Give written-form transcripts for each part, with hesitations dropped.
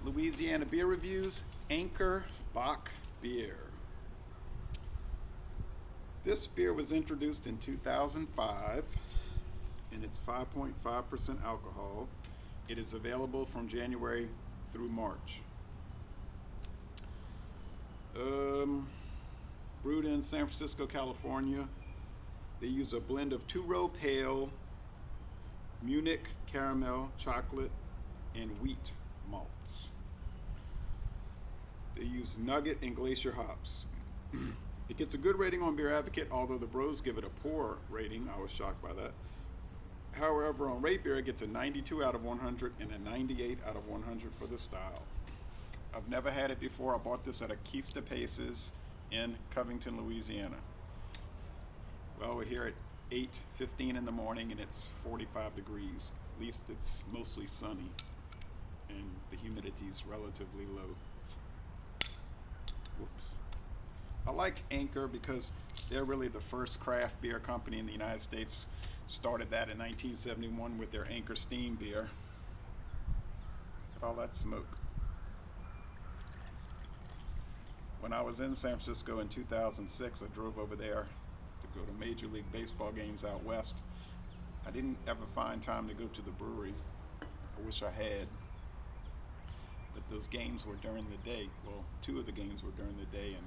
Louisiana beer reviews, Anchor Bock beer. This beer was introduced in 2005 and it's 5.5% alcohol. It is available from January through March. Brewed in San Francisco, California. They use a blend of two-row pale, Munich caramel, chocolate, and wheat malts. They use Nugget and Glacier hops. It gets a good rating on Beer Advocate, although the bros give it a poor rating. I was shocked by that. However, on Rate Beer, it gets a 92 out of 100 and a 98 out of 100 for the style. I've never had it before. I bought this at a Keista Paces in Covington, Louisiana. Well, we're here at 8:15 in the morning and it's 45 degrees. At least it's mostly sunny and the humidity is relatively low. Whoops. I like Anchor because they're really the first craft beer company in the United States. Started that in 1971 with their Anchor Steam beer. Look at all that smoke. When I was in San Francisco in 2006, I drove over there to go to Major League Baseball games out west. I didn't ever find time to go to the brewery. I wish I had. But those games were during the day. Well, two of the games were during the day, and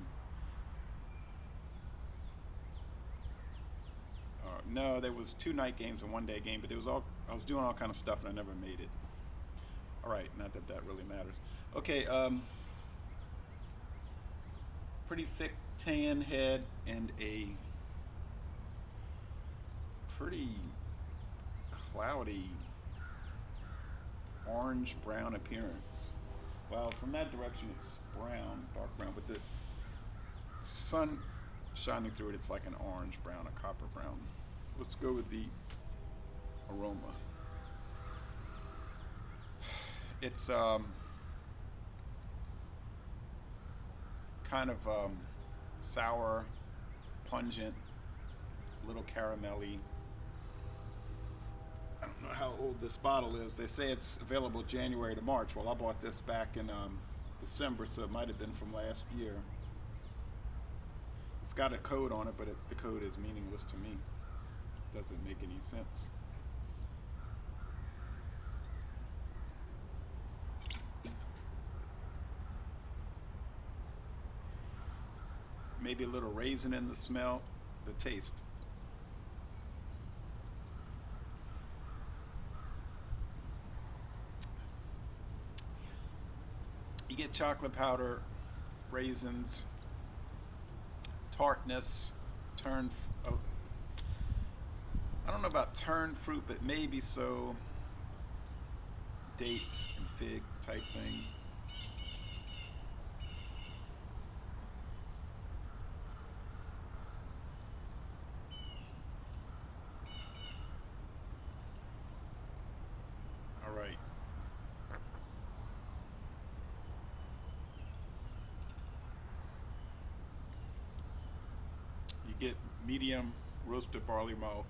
no, there was two night games and one day game, but it was all I was doing all kind of stuff and I never made it. All right, not that that really matters. Okay, pretty thick tan head and a pretty cloudy orange brown appearance. Well, from that direction it's brown, dark brown, but the sun shining through it, it's like an orange brown, a copper brown. Let's go with the aroma. It's kind of sour, pungent, a little caramelly. I don't know how old this bottle is. They say it's available January to March. Well, I bought this back in December, so it might have been from last year. It's got a code on it, but the code is meaningless to me. It doesn't make any sense. Maybe a little raisin in the smell, the taste. You get chocolate powder, raisins, tartness, I don't know about turned fruit, but maybe so, dates and fig type thing. All right. You get medium roasted barley malt.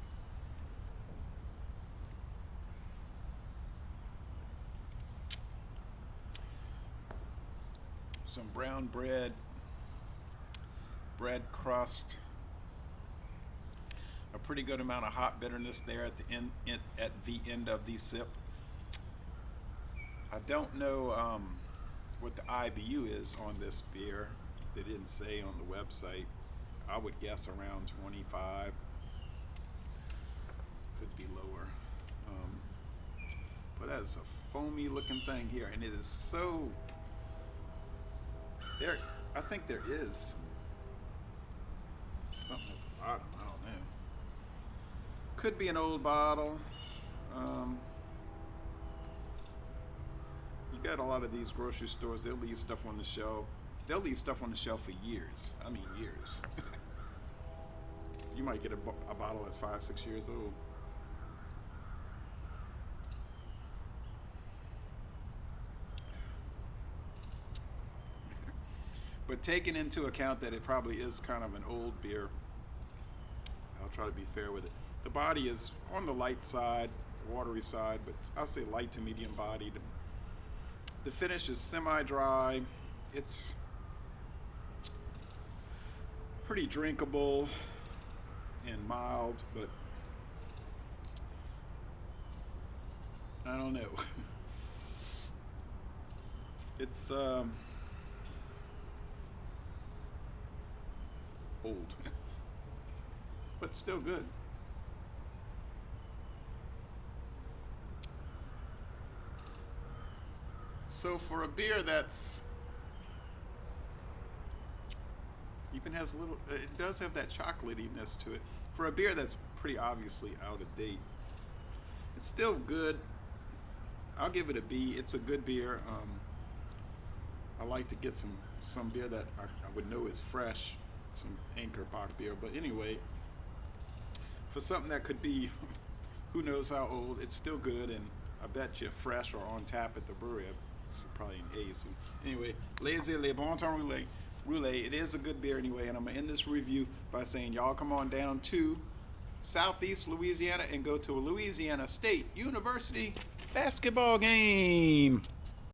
Some brown bread crust, a pretty good amount of hot bitterness there at the end of the sip. I don't know what the IBU is on this beer. They didn't say on the website. I would guess around 25. Could be lower. But that is a foamy looking thing here, and it is so there. I think there is something at the bottom. I don't know. Could be an old bottle. Um, you got a lot of these grocery stores. They'll leave stuff on the shelf. They'll leave stuff on the shelf for years. I mean years. You might get a bottle that's 5, 6 years old. But taking into account that it probably is kind of an old beer, I'll try to be fair with it. The body is on the light side, watery side, but I'll say light to medium bodied. The finish is semi-dry. It's pretty drinkable and mild, but I don't know. It's old, but still good. So for a beer that's even has a little, it does have that chocolatiness to it. For a beer that's pretty obviously out of date, it's still good. I'll give it a B. It's a good beer. I like to get some beer that I would know is fresh, some Anchor Bock beer. But anyway, for something that could be who knows how old, it's still good, and I bet you fresh or on tap at the brewery, it's probably an A. So anyway, Lazy Le Bon Temps Roulé. It is a good beer anyway, and I'm gonna end this review by saying y'all come on down to Southeast Louisiana and go to a Louisiana State University basketball game.